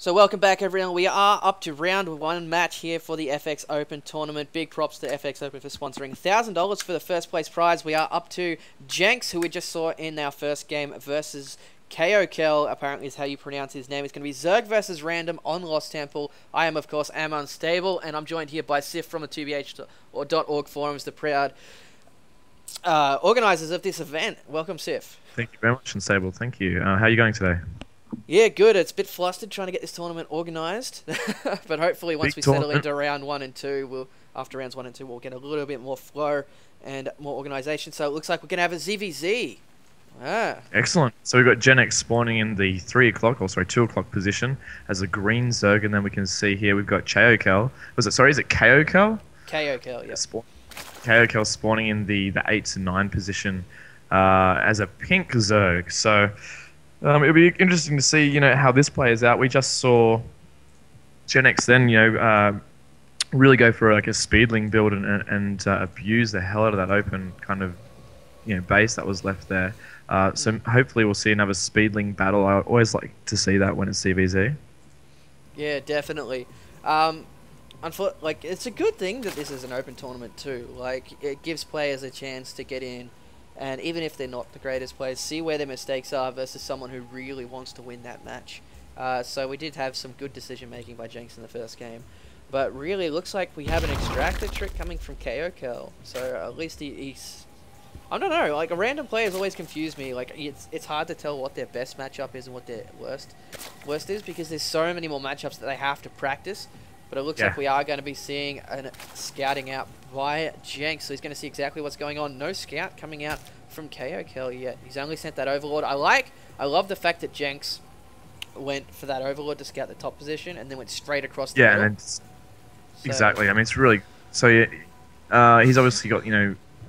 So welcome back everyone, we are up to round one match here for the FX Open tournament. Big props to FX Open for sponsoring $1,000 for the first place prize. We are up to Genx, who we just saw in our first game, versus vschaokel, apparently is how you pronounce his name. It's going to be Zerg versus Random on Lost Temple. I am of course Unstable, and I'm joined here by Sif from the 2bh.org forums, the proud organisers of this event. Welcome Sif. Thank you very much, Unstable. Thank you. How are you going today? Yeah, good. It's a bit flustered trying to get this tournament organised, but hopefully once we settle into round 1 and 2, after rounds 1 and 2, we'll get a little bit more flow and more organisation. So it looks like we're going to have a ZVZ. Ah. Excellent. So we've got Genx spawning in the 2 o'clock position as a green Zerg, and then we can see here we've got vschaokel. Is it vschaokel? vschaokel, yeah. vschaokel spawning in the 8 to 9 position as a pink Zerg. So it'll be interesting to see, how this plays out. We just saw Genx then, really go for like a speedling build and abuse the hell out of that open kind of, base that was left there. So hopefully we'll see another speedling battle. I always like to see that when it's CVZ. Yeah, definitely. It's a good thing that this is an open tournament too. Like, it gives players a chance to get in, and even if they're not the greatest players, see where their mistakes are versus someone who really wants to win that match. So we did have some good decision making by Genx in the first game. But really, it looks like we have an extractor trick coming from vschaokel. So at least he's... I don't know, like, a random players always confuse me. Like, it's hard to tell what their best matchup is and what their worst is, because there's so many more matchups that they have to practice. But it looks like we are going to be seeing a scouting out by Genx, so he's going to see exactly what's going on. No scout coming out from vschaokel yet. He's only sent that Overlord. I love the fact that Genx went for that Overlord to scout the top position and then went straight across the middle. Exactly. I mean, it's really... So, he's obviously got,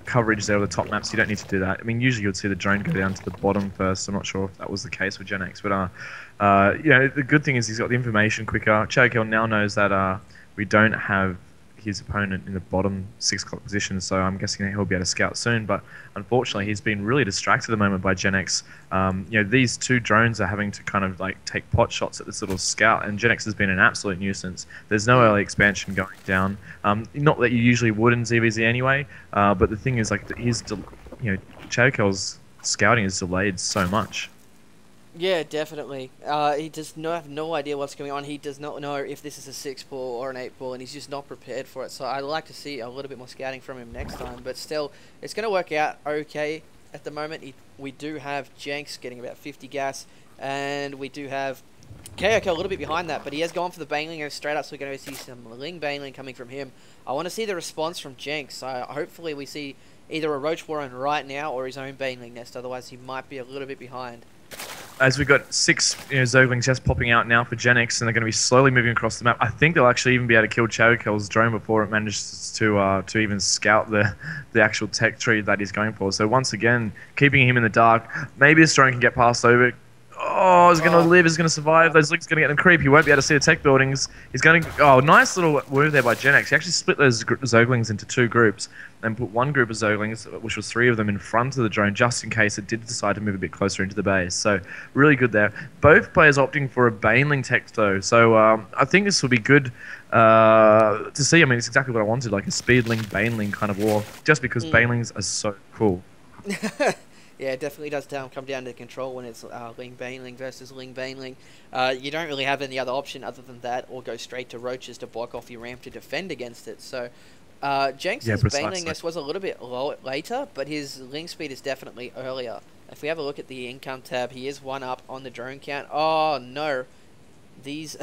coverage there of the top map, so you don't need to do that. I mean, usually you'd see the drone go down to the bottom first. I'm not sure if that was the case with Genx, but the good thing is he's got the information quicker. vschaokel now knows that we don't have his opponent in the bottom 6 o'clock position, so I'm guessing that he'll be able to scout soon. But unfortunately, he's been really distracted at the moment by Genx. These 2 drones are having to kind of like take pot shots at this little scout, and Genx has been an absolute nuisance. There's no early expansion going down. Not that you usually would in ZVZ anyway, but the thing is, like, vschaokel's scouting is delayed so much. Yeah, definitely. He does have no idea what's going on. He does not know if this is a 6 ball or an 8 ball, and he's just not prepared for it. So I'd like to see a little bit more scouting from him next time. But still, it's going to work out okay at the moment. We do have Genx getting about 50 gas, and we do have vschaokel a little bit behind that. But he has gone for the Baneling straight up, so we're going to see some Ling Baneling coming from him. I want to see the response from Genx. Hopefully we see either a Roach Warren right now or his own Baneling nest. Otherwise, he might be a little bit behind. As we've got 6 Zerglings just popping out now for Genx, and they're going to be slowly moving across the map. I think they'll actually even be able to kill vschaokel's drone before it manages to even scout the actual tech tree that he's going for. So once again, keeping him in the dark. Maybe this drone can get passed over. Oh, he's going to live, he's going to survive. Those links are going to get him creep. He won't be able to see the tech buildings. He's going to... Oh, nice little move there by Genx. He actually split those Zerglings into 2 groups and put one group of Zerglings, which was 3 of them, in front of the drone just in case it did decide to move a bit closer into the base. So really good there. Both players opting for a Baneling tech though. So I think this will be good to see. I mean, it's exactly what I wanted, like a Speedling, Baneling kind of war, just because Banelings are so cool. Yeah, it definitely does come down to control when it's Ling Baneling versus Ling Baneling. You don't really have any other option other than that, or go straight to Roaches to block off your ramp to defend against it. So Genx's Baneling nest was a little bit later, but his Ling speed is definitely earlier. If we have a look at the income tab, he is 1 up on the drone count. Oh no, these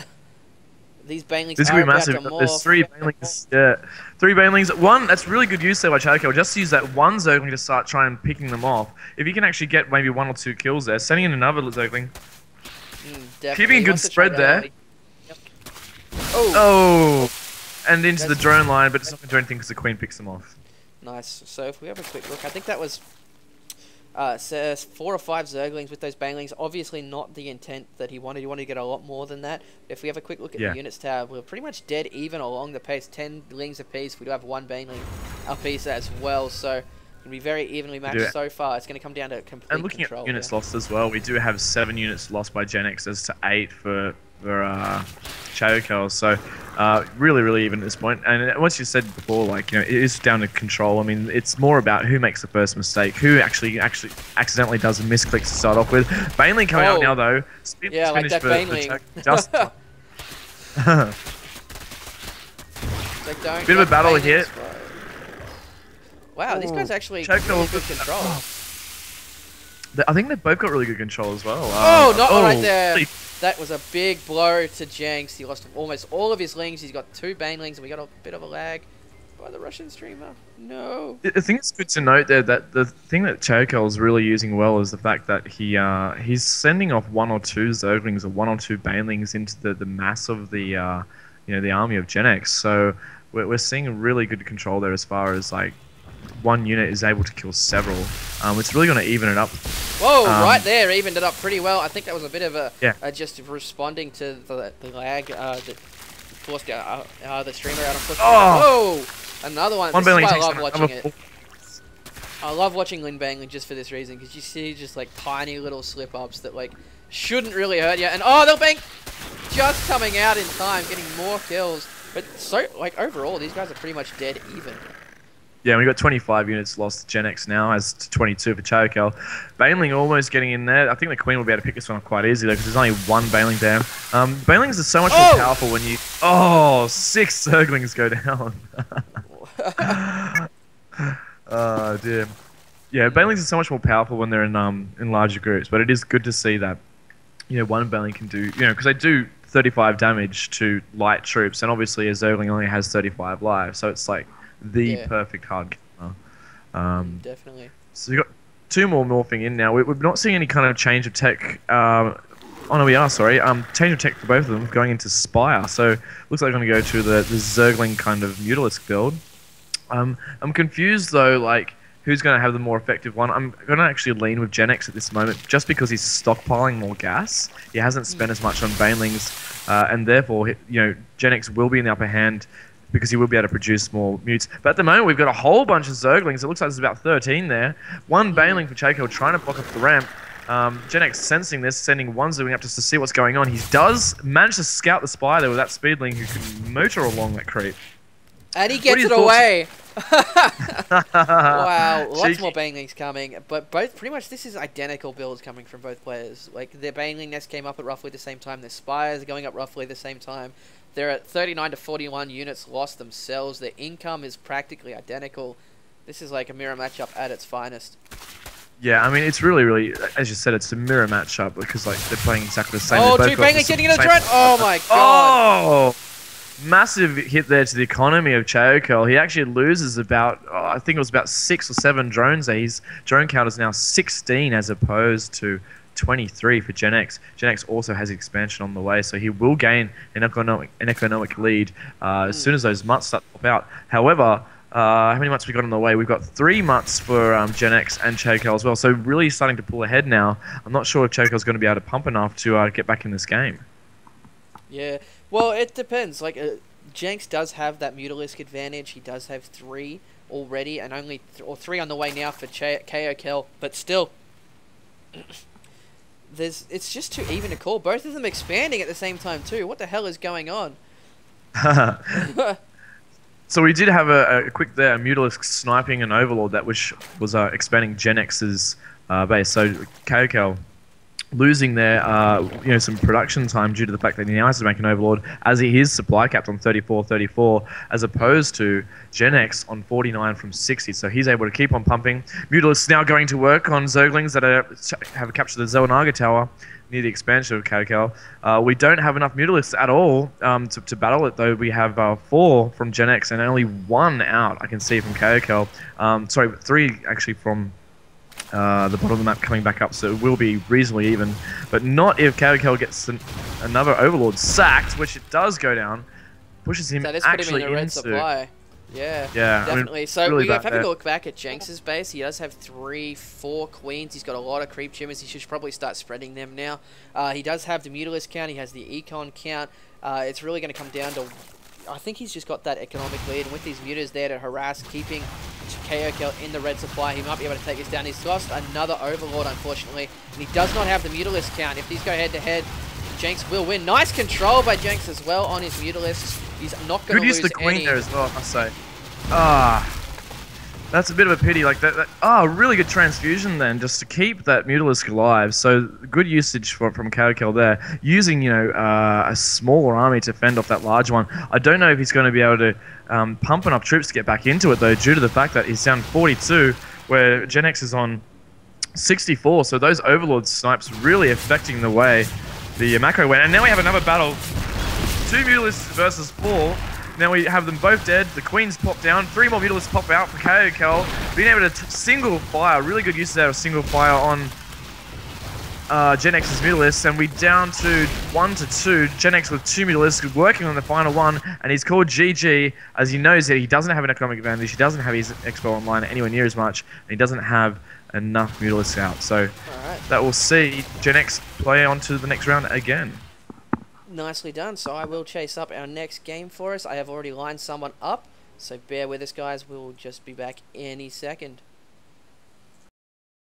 Banelings are about to morph. There's 3 Banelings. Yeah, 3 Banelings. 1, that's really good use there by vschaokel. Just use that 1 Zergling to start trying picking them off. If you can actually get maybe 1 or 2 kills there, sending in another Zergling. Keeping a good spread there. Yep. Oh, and into the drone line, but it's not going to do anything because the Queen picks them off. Nice. So if we have a quick look, I think that was 4 or 5 Zerglings with those Banelings. Obviously not the intent that he wanted. He wanted to get a lot more than that. If we have a quick look at the units tab, we're pretty much dead even along the pace. 10 Lings apiece. We do have 1 Baneling apiece as well. So it's going to be very evenly matched so far. It's going to come down to complete And looking control. At units lost as well, we do have 7 units lost by Genx as to 8 for vschaokel. So really, really even at this point. And once you said before, like, it is down to control. I mean, it's more about who makes the first mistake, who actually accidentally does a misclick to start off with. Baneling coming out now though. Yeah, like that Baneling. Just like, bit of a battle here. Wow, these guys actually really good control. I think they've both got really good control as well. Not right there. That was a big blow to Genx. He lost almost all of his lings. He's got 2 banelings, and we got a bit of a lag by the Russian streamer. No. I think it's good to note there that the thing that vschaokel is really using well is the fact that he's sending off 1 or 2 Zerglings or 1 or 2 banelings into the mass of the the army of Genx. So we're seeing really good control there as far as like one unit is able to kill several. It's really going to even it up. Whoa, right there, evened it up pretty well. I think that was a bit of a just responding to the lag that forced the streamer out on push. Oh, another one. This is why I love watching it. I love watching Lin Bangling just for this reason, because you see just like tiny little slip ups that like shouldn't really hurt you. And they'll bang just coming out in time, getting more kills. But so like overall, these guys are pretty much dead even. Yeah, we've got 25 units lost to Genx now, as to 22 for vschaokel. Baneling almost getting in there. I think the Queen will be able to pick this one up quite easily, though, because there's only 1 Baneling there. Banelings are so much more powerful when you... Oh, 6 Zerglings go down. Oh, dear. Yeah, Banelings are so much more powerful when they're in larger groups, but it is good to see that, one Baneling can do... because they do 35 damage to light troops, and obviously a Zergling only has 35 lives, so it's like... the perfect hard killer. Definitely. So you've got 2 more morphing in now. We're not seeing any kind of change of tech. Oh no, we are, sorry. Change of tech for both of them going into Spire. So looks like they're going to go to the Zergling kind of Mutalisk build. I'm confused though, like, who's going to have the more effective one. I'm going to actually lean with Genx at this moment, just because he's stockpiling more gas. He hasn't spent as much on Banelings, and therefore, Genx will be in the upper hand, because he will be able to produce more mutes. But at the moment, we've got a whole bunch of Zerglings. It looks like there's about 13 there. 1 Baneling for vschaokel trying to block up the ramp. Genx sensing this, sending 1 Zergling up just to see what's going on. He does manage to scout the spy there with that speedling who can motor along that creep. And he gets it away. Wow, lots more Banelings coming. But pretty much this is identical builds coming from both players. Like, their Baneling nest came up at roughly the same time. Their Spires are going up roughly the same time. They're at 39 to 41 units lost themselves. Their income is practically identical. This is like a mirror matchup at its finest. Yeah, I mean, it's really, really, as you said, it's a mirror matchup because like they're playing exactly the same. Oh, 2 Banelings getting into the turret! Oh my god! Oh! Massive hit there to the economy of vschaokel. He actually loses about, I think it was about 6 or 7 drones there. His drone count is now 16 as opposed to 23 for Genx. Genx also has expansion on the way, so he will gain an economic lead as soon as those mutts start to pop out. However, how many mutts we got on the way? We've got 3 mutts for Genx and vschaokel as well, so really starting to pull ahead now. I'm not sure if vschaokel is going to be able to pump enough to get back in this game. Yeah, well, it depends. Like, Genx does have that Mutalisk advantage. He does have 3 already, and only 3 on the way now for vschaokel, but still... it's just too even to call. Both of them expanding at the same time too. What the hell is going on? So we did have a quick there, a Mutalisk sniping an Overlord that was expanding Genx's base. So vschaokel losing there, some production time due to the fact that he now has to make an Overlord, as he is supply capped on 34, as opposed to Genx on 49 from 60. So he's able to keep on pumping. Mutalisk now going to work on Zerglings that have captured the Zelnaga Tower near the expansion of vschaokel. We don't have enough Mutalisks at all to battle it, though. We have 4 from Genx and only 1 out, I can see, from vschaokel. Sorry, 3 actually from the bottom of the map coming back up, so it will be reasonably even, but not if vschaokel gets another Overlord sacked, which it does go down, pushes him actually into... red supply. Yeah, definitely. I mean, so really having a look back at Genx's base, he does have 4 queens. He's got a lot of creep trimmers. He should probably start spreading them now. He does have the Mutalisk count. He has the Econ count. It's really going to come down to... I think he's just got that economic lead, and with these mutas there to harass, keeping vschaokel in the red supply, he might be able to take this down. He's lost another Overlord, unfortunately, and he does not have the Mutalisk count. If these go head-to-head, Genx will win. Nice control by Genx as well on his Mutalisk. He's not going to lose Good use the Queen any. there as well, I must say. That's a bit of a pity. Like that really good transfusion then, just to keep that Mutalisk alive. So good usage from vschaokel there, using a smaller army to fend off that large one. I don't know if he's going to be able to pump enough troops to get back into it though, due to the fact that he's down 42, where Genx is on 64. So those Overlord snipes really affecting the way the macro went. And now we have another battle. 2 Mutalisks versus 4. Now we have them both dead. The Queen's popped down. 3 more Mutalisks pop out for vschaokel. Being able to single fire, really good use there of single fire on Genx's Mutalisks, and we down to 1-2. Genx with 2 Mutalisks working on the final one, and he's called GG as he knows that he doesn't have an economic advantage. He doesn't have his Expo Online anywhere near as much, and he doesn't have enough Mutalisks out. So that will see Genx play on to the next round again. Nicely done. So I will chase up our next game for us. I have already lined someone up, so bear with us, guys. We'll just be back any second.